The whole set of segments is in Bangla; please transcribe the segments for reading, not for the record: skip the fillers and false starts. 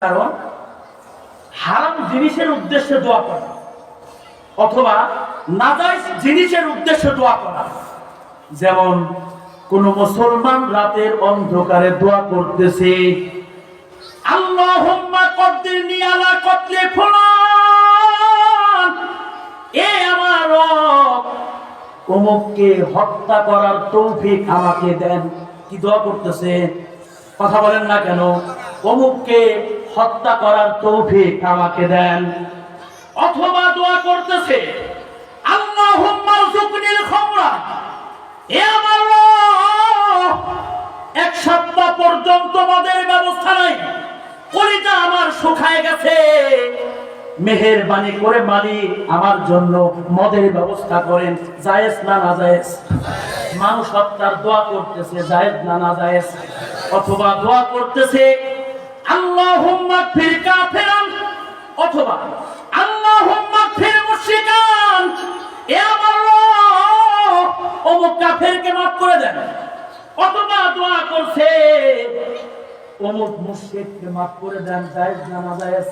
কারণ হারাম জিনিসের উদ্দেশ্যে দোয়া করা অথবা নাজায়েজ জিনিসের উদ্দেশ্যে দোয়া করা। যেমন কোন মুসলমান রাতের অন্ধকারে দোয়া করতেছে, আল্লাহুম্মা কদ্দিরনি আলা কতলি ফুলান, এ আমার রব অমুককে হত্যা করার তৌফিক আমাকে দেন। কি দোয়া করতেছে? কথা বলেন না কেন? অমুককে হত্যা করার তৌফিক আমাকে দেন। অথবা দোয়া করতেছে, আল্লাহুম্মা রযুকনিল খামরা, এ আমার রব এক সপ্তাহ পর্যন্ত মদের ব্যবস্থা নাই, কলিজা আমার শুকায় গেছে, মেহেরবানি করে মালিক আমার জন্য মদের ব্যবস্থা করেন। জায়েজ না নাজায়েজ? মানুষ হত্যার দোয়া করতেছে, জায়েজ না নাজায়েজ? অথবা দোয়া করতেছে, আল্লাহুম্মা ফির কাফিরান, অথবা আল্লাহুম্মা ফির মুশরিকান, এ আমার রব অমুক কাফেরকে মাফ করে দেন। অথবা দোয়া করছে, অমুক মুশরিককে মাফ করে দেন। জায়েজ না নাজায়েজ?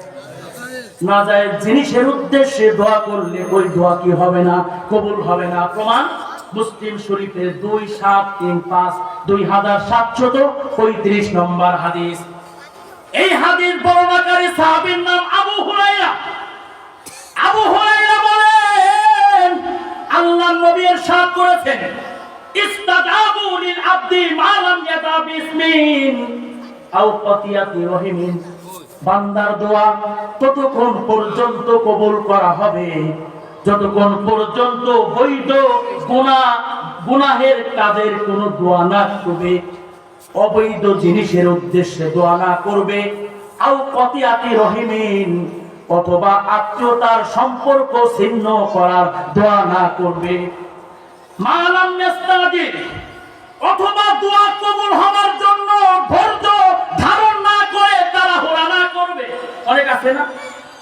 নাজায়েজ জিনিসের উদ্দেশ্যে দোয়া করলে ওই দোয়া কি হবে না? কবুল হবে না। প্রমাণ মুসলিম শরীফের 2735 নম্বর হাদিস। এই হাদিস বর্ণনাকারী সাহাবীর নাম আবু হুরায়রা। আবু হুরায়রা বলেন, আল্লাহর নবী ইরশাদ করেছেন, ইস্তাজাবু লিল আবদি মা লাম ইয়াদা বিসমিন আও কাতিয়াতি রহিমিন, বান্দার দোয়া ততক্ষণ পর্যন্ত কবুল করা হবে যতক্ষণ পর্যন্ত বৈধ গুনাহের কাজের কোনো দোয়া না করবে, অবৈধ জিনিসের উদ্দেশ্যে দোয়া না করবে, আও কাতিয়াতি রহিমিন, অথবা আত্মীয়তার সম্পর্ক ছিন্ন করার দোয়া না করবে। মালাম ইস্তাজির, অথবা দোয়া কবুল হওয়ার জন্য ধৈর্য ধারণ না করে তাড়াহুড়া না করবে। অনেক আছে না,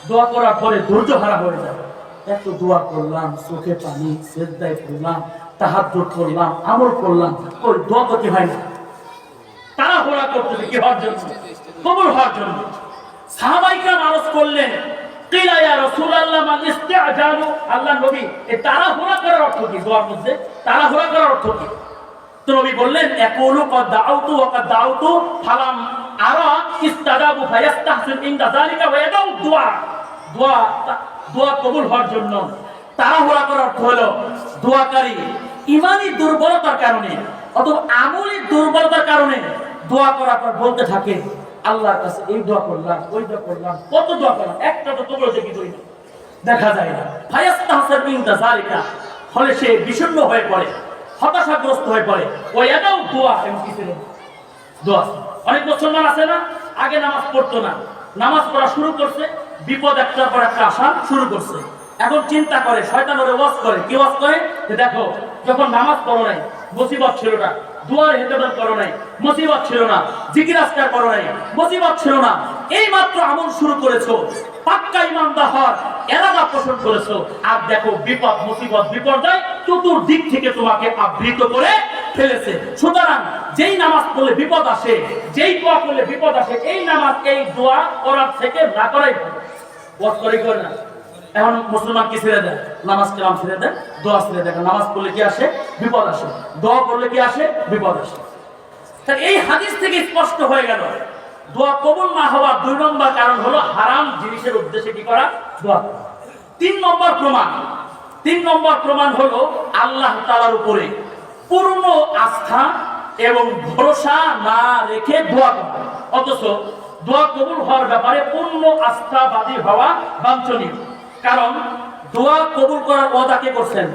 দোয়া করার পরে ধৈর্য হারা হয়ে যায়। এত দোয়া করলাম, চোখে পানি, সিজদায় পড়লাম, তাহাজ্জুদ করলাম, আমল করলাম, ওই দোয়া তো কি হয় না? তাড়াহুড়া করতেছে কি হওয়ার জন্য? কবুল হওয়ার জন্য। সাহাবায়ে কেরাম আরজ করলেন, কিলা ইয়া রাসূলুল্লাহ মান ইস্তিআজালু, আল্লাহর নবী এই তাড়াহুড়া করার অর্থ কি? দোয়ার মধ্যে তাড়াহুড়া করার অর্থ কি? তো নবী বললেন, ইয়াকুলু ক্বাদ দাউতু ওয়া ক্বাদ দাউতু ফালাম আরা ইস্তাজাবু ফায়াস্তাহসিন ইনদা যালিকা ওয়া ইয়াদাউ দুআ। দোয়া কবুল হওয়ার জন্য তাড়াহুড়া করার অর্থ হলো দোয়াকারী ঈমানি দুর্বলতার কারণে অথবা আমলি দুর্বলতার কারণে দোয়া করার পর বলতে থাকে, আল্লাহর কাছে এই দোয়া করলাম, ওই দোয়া করলাম, কত দোয়া করলাম, একটা তো কবুল দেখি তুই দেখা যায় না। ফায়াস্তাহসিন ইনদা যালিকা, ফলে সে বিষণ্ণ হয়ে পড়ে, হতাশাগ্রস্ত হয়ে পড়ে। ওয়াদাও দোয়া এমন কিছু দোয়া। অনেক মুসলমান আছে না, আগে নামাজ পড়তো না, নামাজ পড়া শুরু করছে, বিপদ একটার পর একটা আসা শুরু করছে। এখন চিন্তা করে, শয়তান ওরে ওয়াজ করে। কি ওয়াজ করে? যে দেখো, যখন নামাজ পড়ো নাই মুসিবত ছিল না, দুয়ার হেদায়েত করো নাই মুসিবত ছিল না, জিকির আজকার করো নাই মুসিবত ছিল না, এই মাত্র আমল শুরু করেছো, পাক্কা ঈমানদার হওয়ার এরাদা পোষণ করেছো, আর দেখো বিপদ মুসিবত বিপর্যয় চতুর্দিক থেকে তোমাকে আবৃত করে ফেলেছে। সুতরাং যেই নামাজ পড়লে বিপদ আসে, যেই দোয়া করলে বিপদ আসে, এই নামাজ এই দোয়া করার থেকে না করাই ভালো। ওয়াজ করে কি না? এখন মুসলমান কি ছেড়ে দেয়? নামাজ কালাম ছেড়ে দেয়, দোয়া ছেড়ে দেয়। নামাজ পড়লে কি আসে? বিপদ আসে। দোয়া করলে কি আসে? বিপদ আসে। তাই এই হাদিস থেকে স্পষ্ট হয়ে গেল, দোয়া কবুল না হওয়ার 2 নম্বর কারণ হলো হারাম জিনিসের উদ্দেশ্যে কি করা? দোয়া করা। 3 নম্বর প্রমাণ হলো আল্লাহ তাআলার উপরে পূর্ণ আস্থা এবং ভরসা না রেখে দোয়া করা। অথচ দোয়া কবুল হওয়ার ব্যাপারে পূর্ণ আস্থাবাদী হওয়া বাঞ্ছনীয়। কারণ দোয়া কবুল করার ওয়াদা কে করছেন?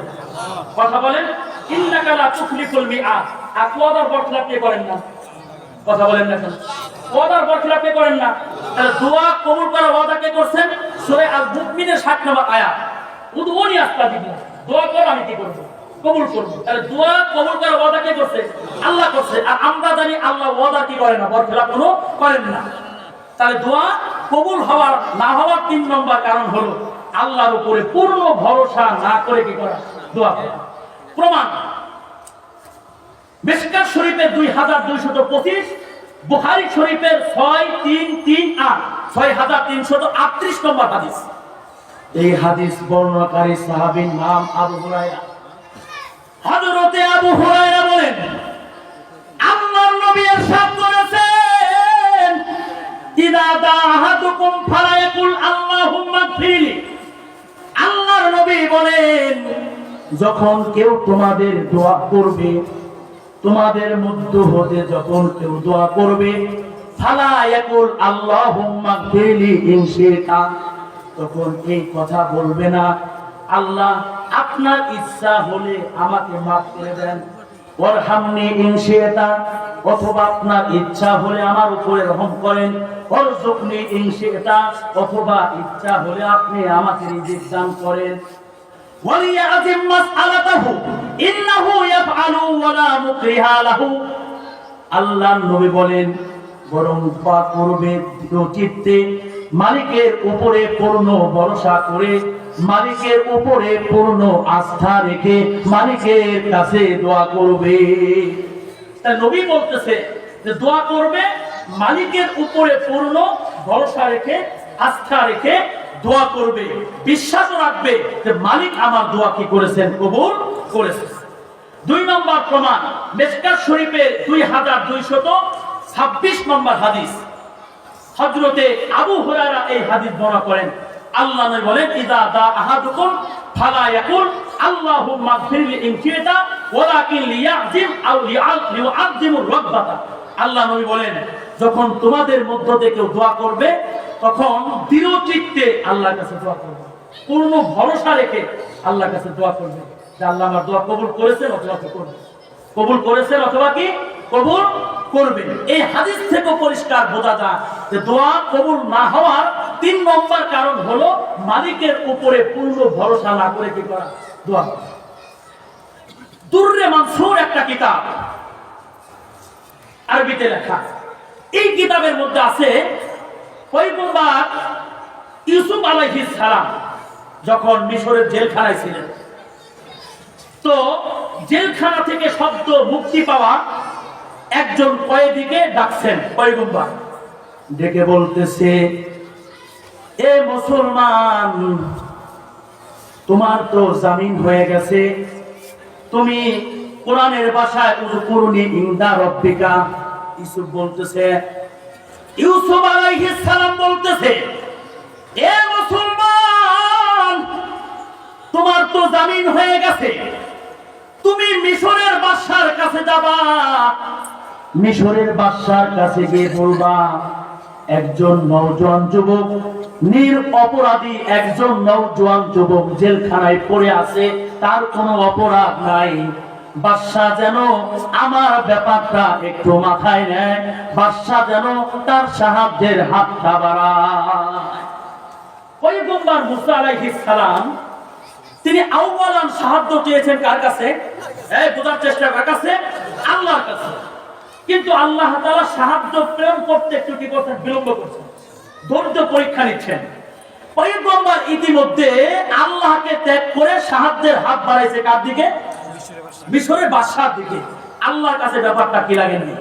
কথা বলেন, ইন্নাকা লা তুখলিফুল মিআদ। ওয়াদার বরখলাপ কে করেন না? কথা বলেন না কেন? ওয়াদার বরখলাপ কে করেন না? তাহলে দোয়া কবুল করার ওয়াদা কে করছেন? সূরা আল মুমিনের 7 নম্বর আয়াত, উদউনি আস্তাজিব, দোয়া করো আমি কি করব? কবুল করব। তাহলে দোয়া কবুল করার ওয়াদা কে করছে? আল্লাহ করছে। আর আমরা জানি আল্লাহ ওয়াদা কি করে না, বরখলাপ কোনো করেন না। তাহলে দোয়া কবুল হওয়ার না হওয়ার 3 নম্বর কারণ হলো আল্লাহর উপরে পূর্ণ ভরসা না করে কি করা? দোয়া করা। প্রমাণ মিশকাত শরীফের 2225, বুখারী শরীফের 6338। 6338 নম্বর হাদিস। এই হাদিস বর্ণনাকারী সাহাবীর নাম আবু হুরায়রা। হযরতে আবু হুরায়রা বলেন, আল্লাহর নবী ইরশাদ করেছেন, ইযা দাআহাতুকুম ফালায়াকুল আল্লাহুম্মা গফিরলি। আল্লাহর নবী বলেন, যখন কেউ তোমাদের দোয়া করবে, তোমাদের মধ্য হতে যখন কেউ দোয়া করবে, ফালায়াকুল আল্লাহুম্মা গফিরলি ইন শি'তা, তখন এই কথা বলবে না, আল্লাহ আপনার ইচ্ছা হলে আমাকে মাফ করে দেন, ওয়ারহামনি ইন শি'তা, অথবা আপনার ইচ্ছা হলে আমার উপরে রহম করেন, ওয়ারযুকনি ইন শি'তা, অথবা ইচ্ছা হলে আপনি আমাকে রিজিক দান করেন। ওয়ালিয়াযিম মাসআলাতাহু ইন্নাহু ইয়াফআলু ওয়া লা মুকরিহা লাহু। আল্লাহর নবী বলেন, বরং দোয়া করবে দৃঢ় চিত্তে, মালিকের উপরে পূর্ণ ভরসা করে, মালিকের উপরে পূর্ণ আস্থা রেখে মালিকের কাছে দোয়া করবে। তাই নবী বলতেছে যে দোয়া করবে মালিকের উপরে পূর্ণ ভরসা রেখে, আস্থা রেখে দোয়া করবে, বিশ্বাস রাখবে যে মালিক আমার দোয়া কি করেছেন, কবুল করেছেন। 2 নম্বর প্রমাণ, মিশকাত শরীফের 2226 নম্বর হাদিস। হযরতে আবু হুরায়রা এই হাদিস বর্ণনা করেন, আল্লাহ নবী বলেন, ইযা দাআহাতুকুম ফালা ইয়াকুল আল্লাহুম্মা গফিরলি ইন শি'তা ওয়ালাকিন লিয়াযিম আও লিউআযিমুর রাব্বাতা। আল্লাহ নবী বলেন, যখন তোমাদের মধ্য থেকে কেউ দোয়া করবে, তখন দৃঢ় চিত্তে আল্লাহর কাছে দোয়া করবে, পূর্ণ ভরসা রেখে আল্লাহর কাছে দোয়া করবে যে আল্লাহ আমার দোয়া কবুল করেছেন অথবা করবেন, কবুল করেছেন অথবা কি কবুল করবেন। এই হাদিস থেকে পরিষ্কার বোঝা যায় যে দোয়া কবুল না হওয়ার 3 নম্বর কারণ হলো মালিকের উপরে পূর্ণ ভরসা না করে কি করা, দোয়া। দুররে মানসুর একটা কিতাব, আরবিতে লেখা। এই কিতাবের মধ্যে আছে পয়গম্বর ইউসুফ আলাইহিস সালাম যখন মিশরের জেলখানায় ছিলেন, তো জেলখানা থেকে শব্দ মুক্তি পাওয়া একজন কয়েদিকে ডাকছেন পয়গম্বর, ডেকে বলতেছে, এ মুসলমান, তোমার তো জামিন হয়ে গেছে, তুমি কোরআনের ভাষায় উযকুরনি ইনদা রাব্বিকা। ইউসুফ বলতেছে, ইউসুফ আলাইহিস সালাম বলতেছে, এ মুসলমান, তোমার তো জামিন হয়ে গেছে, তুমি মিশরের বাদশার কাছে যাবা, মিশরের বাদশার কাছে গিয়ে বলবা, একজন নওজোয়ান যুবক, নিরপরাধী একজন নওজোয়ান যুবক জেলখানায় পড়ে আছে, তার কোনো অপরাধ নাই, বাদশা যেন আমার ব্যাপারটা একটু মাথায় নেয়, বাদশা যেন তার সাহায্যের হাতটা বাড়ায়। পয়গম্বর মুসা আলাইহিস সালাম তিনি আউয়ালান সাহায্য চেয়েছেন কার কাছে? এই বোঝার চেষ্টা, কার কাছে? আল্লাহর কাছে। কিন্তু আল্লাহ তাআলা সাহায্য প্রেরণ করতে একটু কি করছেন, বিলম্ব করছেন, ধৈর্য পরীক্ষা নিচ্ছেন। পয়গম্বর ইতিমধ্যে আল্লাহকে ত্যাগ করে সাহায্যের হাত বাড়াইছে কার দিকে? মিশরের বাদশার দিকে। আল্লাহর কাছে ব্যাপারটা কি লাগেনি?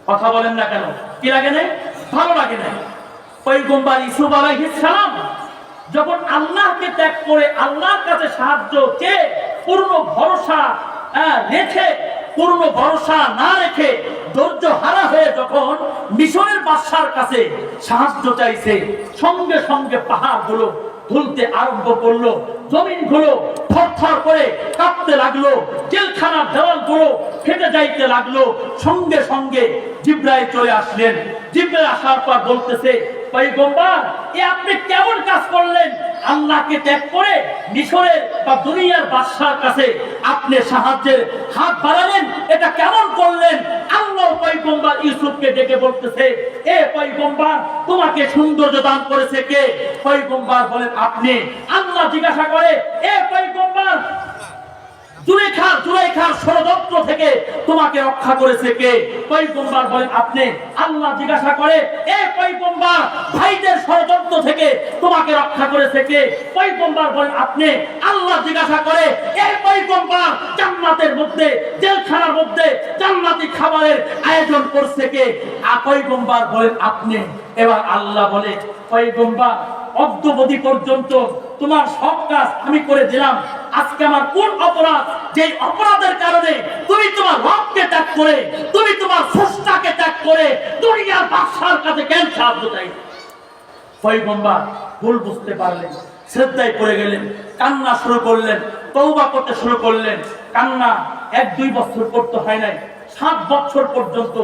কথা বলেন না কেন? কি লাগে না? ভালো লাগে না। পয়গম্বর ইউসুফ আলাইহিস সালাম যখন আল্লাহকে ত্যাগ করে আল্লাহর কাছে সাহায্য চেয়ে পূর্ণ ভরসা রেখে, পূর্ণ ভরসা না রেখে ধৈর্য হারা হয়ে যখন মিশরের বাদশার কাছে সাহায্য চাইছে, সঙ্গে সঙ্গে পাহাড়গুলো ধুলতে আরম্ভ করলো, জমিনগুলো থরথর করে কাঁপতে লাগলো, জেলখানার দেওয়ালগুলো ফেটে যাইতে লাগলো। সঙ্গে সঙ্গে জিবরাইল চলে আসলেন। জিবরাইল আসার পর বলতেছে, পয়গম্বর, এ আপনি কেমন কাজ করলেন? আল্লাহকে ত্যাগ করে মিশরের বা দুনিয়ার বাদশার কাছে আপনি সাহায্যের হাত বাড়ালেন, এটা কেমন করলেন? আল্লাহ পয়গম্বর ইউসুফকে ডেকে বলতেছে, এ পয়গম্বর, তোমাকে সৌন্দর্য দান করেছে কে? পয়গম্বর বলেন, আপনি। আল্লাহ জিজ্ঞাসা করে, এ পয়গম্বর, জুলাইখার ষড়যন্ত্র থেকে তোমাকে রক্ষা করেছে কে? পয়গম্বর বলেন, আপনি। আল্লাহ জিজ্ঞাসা করে, এ পয়গম্বর, ভাইদের ষড়যন্ত্র থেকে তোমাকে রক্ষা করেছে কে? পয়গম্বর বলেন, আপনি। আল্লাহ জিজ্ঞাসা করে, এ পয়গম্বর, জান্নাতের মধ্যে, জেলখানার মধ্যে জান্নাতি খাবারের আয়োজন করছে কে? পয়গম্বর বলেন, আপনি। এবার আল্লাহ বলে, পয়গম্বর অদ্যবধি পর্যন্ত তোমার সব কাজ আমি করে দিলাম, আজকে আমার কোন অপরাধ যে অপরাধের কারণে তুমি তোমার রবকে ত্যাগ করে, তুমি তোমার স্রষ্টাকে ত্যাগ করে দুনিয়ার বাদশার কাছে কেন সাহায্য চাই? পয়গম্বর ভুল বুঝতে পারলেন, শ্রদ্ধায় পড়ে গেলেন, কান্না শুরু করলেন, তওবা করতে শুরু করলেন। কান্না 1-2 বছর করতে হয় নাই, 7 বছর পর্যন্ত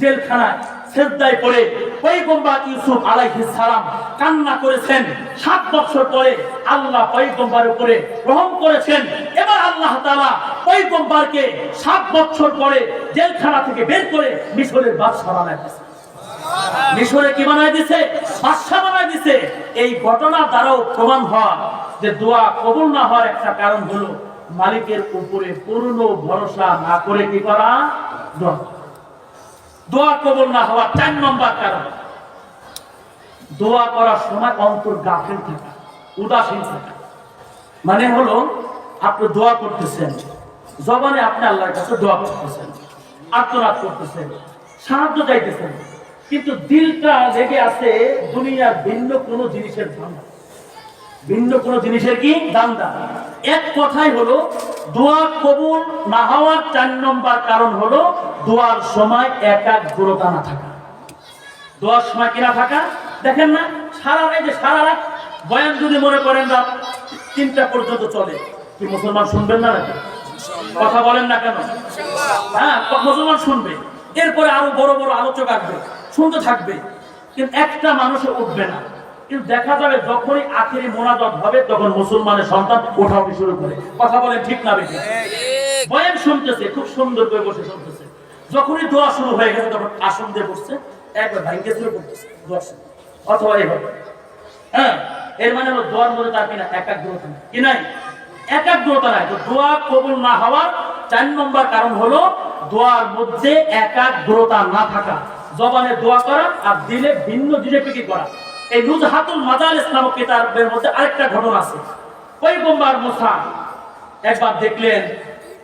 জেলখানায় শ্রদ্ধায় পড়ে পয়গম্বর ইউসুফ আলাইহিস সালাম কান্না করেছেন। 7 বছর পরে আল্লাহ পয়গম্বরের উপরে রহম করেছেন। এবার আল্লাহ তাআলা পয়গম্বরকে 7 বছর পরে জেলখানা থেকে বের করে মিশরের বাদশা বানায় দিয়েছেন। মিশরে কি বানায় দিছে? বাদশা বানায় দিছে। এই ঘটনা দ্বারাও প্রমাণ হয় যে দোয়া কবুল না হওয়ার একটা কারণ হলো মালিকের উপরে পূর্ণ ভরসা না করে কি করা। দোয়া কবুল না হওয়ার 4 নম্বর কারণ, দোয়া করার সময় অন্তর গাফিল থাকা, উদাসীন থাকা। মানে হলো আপনি দোয়া করতেছেন, জবানে আপনি আল্লাহর কাছে দোয়া করতেছেন, আর্তনাদ করতেছেন, সাহায্য চাইতেছেন, কিন্তু দিলটা লেগে আছে দুনিয়ার ভিন্ন কোনো জিনিসের ধান্দা, ভিন্ন কোনো জিনিসের কি ধান্দা। এক কথাই হলো দোয়া কবুল না হওয়ার 4 নম্বর কারণ হলো দোয়ার সময় একাগ্রতা না থাকা। দোয়ার সময় কি না থাকা? দেখেন না সারা রাত বয়ান যদি মনে করেন রাত 3টা পর্যন্ত চলে, কি মুসলমান শুনবেন না নাকি? কথা বলেন না কেন? হ্যাঁ, মুসলমান শুনবে, এরপরে আরো বড় বড় আলোচক আসবে, শুনতে থাকবে, কিন্তু একটা মানুষও উঠবে না। কিন্তু দেখা যাবে যখনই আখেরি মোনাজাত হবে তখন মুসলমানের সন্তান ওঠাউঠি শুরু করে। কথা বলেন ঠিক না বেশি? বয়ান শুনতেছে, খুব সুন্দর করে বসে শুনতেছে, যখনই দোয়া শুরু হয়ে গেছে তখন আসন দিয়ে বসছে, একবার ভাঙ্গে শুরু করতেছে দোয়া শুরু, অথবা এভাবে। হ্যাঁ, এর মানে হলো দোয়ার মধ্যে তার কিনা একাগ্রতা নাই, কি নাই? একাগ্রতা নাই। তো দোয়া কবুল না হওয়ার 4 নম্বর কারণ হলো দোয়ার মধ্যে একাগ্রতা না থাকা, জবানে দোয়া করা আর দিলে ভিন্ন দিকে কি করা। এই নুজহাতুল মাজালিস নামক কিতাবের মধ্যে আরেকটা ঘটনা আছে। পয়গম্বর মুসা একবার দেখলেন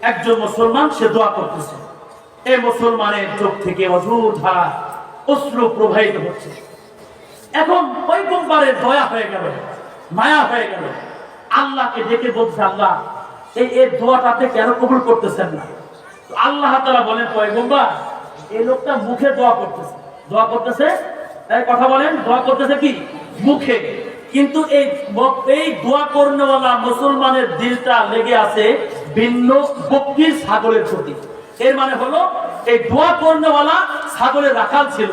একজন মুসলমান সে দোয়া করতেছে, এই মুসলমানের চোখ থেকে অঝোর ধারা অশ্রু প্রবাহিত হচ্ছে। এখন পয়গম্বরের দয়া হয়ে গেল, মায়া হয়ে গেল, আল্লাহকে ডেকে বলছে, আল্লাহ এই দোয়াটাতে কেন কবুল করতেছেন না? আল্লাহ তাআলা বলেন, পয়গম্বর এই লোকটা মুখে দোয়া করতেছে, দোয়া করতেছে, কথা বলেন, দোয়া করতেছে কি মুখে, কিন্তু এই দোয়া করেওয়ালা মুসলমানের দিলটা লেগে আছে ভিন্ন বকরির ছাগলের প্রতি। এর মানে হলো এই দোয়া করেওয়ালা ছাগলের রাখাল ছিল,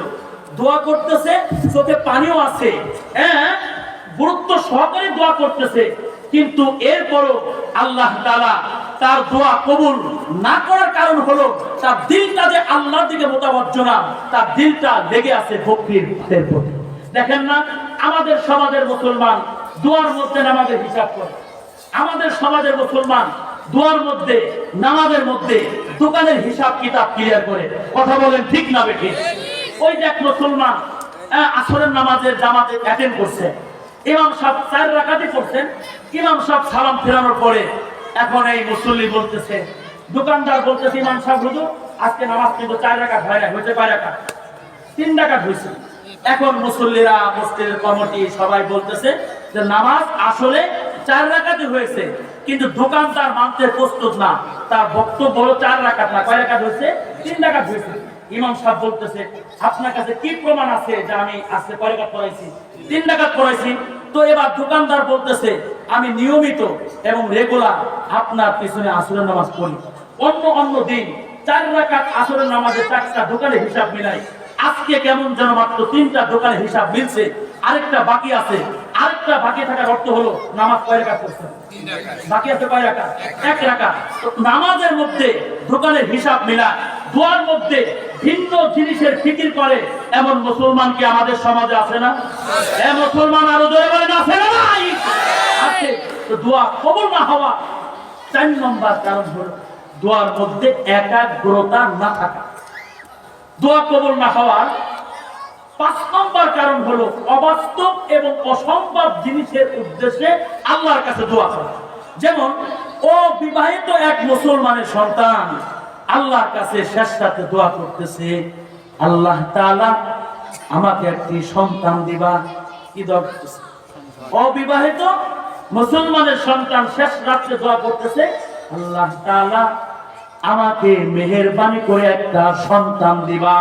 দোয়া করতেছে, চোখে পানিও আছে, হ্যাঁ গুরুত্ব সহকারে দোয়া করতেছে, কিন্তু এরপরও আল্লাহ তাআলা তার দোয়া কবুল না করার কারণ হলো তার দিলটা যে আল্লাহর দিকে মোতাবজ্জ না, তার দিলটা লেগে আছে বকরির প্রতি। দেখেন না আমাদের সমাজের মুসলমান দোয়ার মধ্যে নামাজের হিসাব করে, আমাদের সমাজের মুসলমান দোয়ার মধ্যে নামাজের মধ্যে দোকানের হিসাব কিতাব ক্লিয়ার করে। কথা বলেন ঠিক না বেঠি? ওই যে এক মুসলমান আসরের নামাজের জামাতে অ্যাটেন্ড করছে, ইমাম সাহেব 4 রাকাতই করছেন, ইমাম সাহেব সালাম ফেরানোর পরে এখন এই মুসল্লি বলতেছে, দোকানদার বলতেছে, ইমাম সাহেব হুজুর আজকে নামাজ কিন্তু 4 রাকাত হয় না, হয়েছে 5 রাকাত, 3 রাকাত হয়েছে। এখন মুসল্লিরা, মসজিদের কমিটি সবাই বলতেছে যে নামাজ আসলে 4 রাকাতই হয়েছে, কিন্তু দোকানদার মানতে প্রস্তুত না, তার বক্তব্য হলো 4 রাকাত না, কয় রাকাত হয়েছে? 3 রাকাত হয়েছে। ইমাম সাহেব বলতেছে, আপনার কাছে কি প্রমাণ আছে যে আমি আজকে কয় রাকাত পড়াইছি? 3 রাকাত পড়াইছি। তো এবার দোকানদার বলতেছে, আমি নিয়মিত এবং রেগুলার আপনার পিছনে আসরের নামাজ পড়ি, অন্য দিন 4 রাকাত আসরের নামাজে 4টা দোকানে হিসাব মিলাই, আজকে কেমন যেন মাত্র 3টা দোকানে হিসাব মিলছে, আরেকটা বাকি আছে। আরেকটা বাকি থাকার অর্থ হলো নামাজ কয় রাকাত পড়ছেন? বাকি আছে কয় রাকাত? 1 রাকাত। নামাজের মধ্যে দোকানের হিসাব মিলায়, দোয়ার মধ্যে ভিন্ন জিনিসের ফিকির করে এমন মুসলমান কি আমাদের সমাজে আছে না? মুসলমান আরো জোরে বলেন আছে না? আছে। তো দোয়া কবুল না হওয়া 4 নম্বর কারণ হলো দোয়ার মধ্যে একাগ্রতা না থাকা। দোয়া কবুল না হওয়ার 5 নম্বর কারণ হলো অবাস্তব এবং অসম্ভব জিনিসের উদ্দেশ্যে আল্লাহর কাছে দোয়া করা। যেমন অবিবাহিত এক মুসলমানের সন্তান আল্লাহর কাছে শেষ রাতে দোয়া করতেছে, আল্লাহ তাআলা আমাকে একটি সন্তান দিবা। কি দরকার? অবিবাহিত মুসলমানের সন্তান শেষ রাত্রে দোয়া করতেছে, আল্লাহ তাআলা আমাকে মেহেরবানি করে একটা সন্তান দিবা।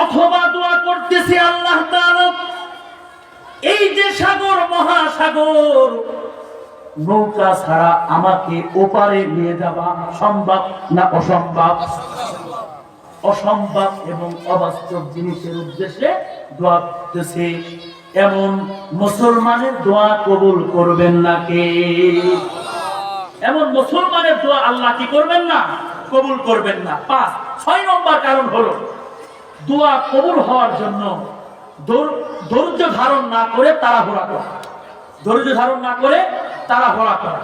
অথবা দোয়া করতেছে, আল্লাহ তাআলা এই যে সাগর মহাসাগর, নৌকা ছাড়া আমাকে ওপারে নিয়ে যাবা। সম্ভব না অসম্ভব? অসম্ভব এবং অবাস্তব জিনিসের উদ্দেশ্যে দোয়া করতেছে। এমন মুসলমানের দোয়া কবুল করবেন না কে? এমন মুসলমানের দোয়া আল্লাহ কি করবেন না? কবুল করবেন না। 6 নম্বর কারণ হলো দোয়া কবুল হওয়ার জন্য ধৈর্য ধারণ না করে তাড়াহুড়া করা। ধৈর্য ধারণ না করে তাড়াহুড়া করা।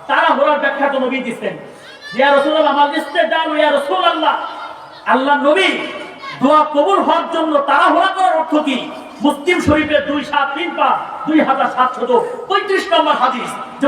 তাড়াহুড়ার ব্যাখ্যা তো নবী দিচ্ছেন, ইয়া রাসূলুল্লাহ মাল ইস্তিজাল ইয়া রাসূলুল্লাহ, আল্লাহ নবী দোয়া কবুল হওয়ার জন্য তাড়াহুড়া করার অর্থ কি? মুসলিম শরীফের 2735 2735 নম্বর হাদিস যে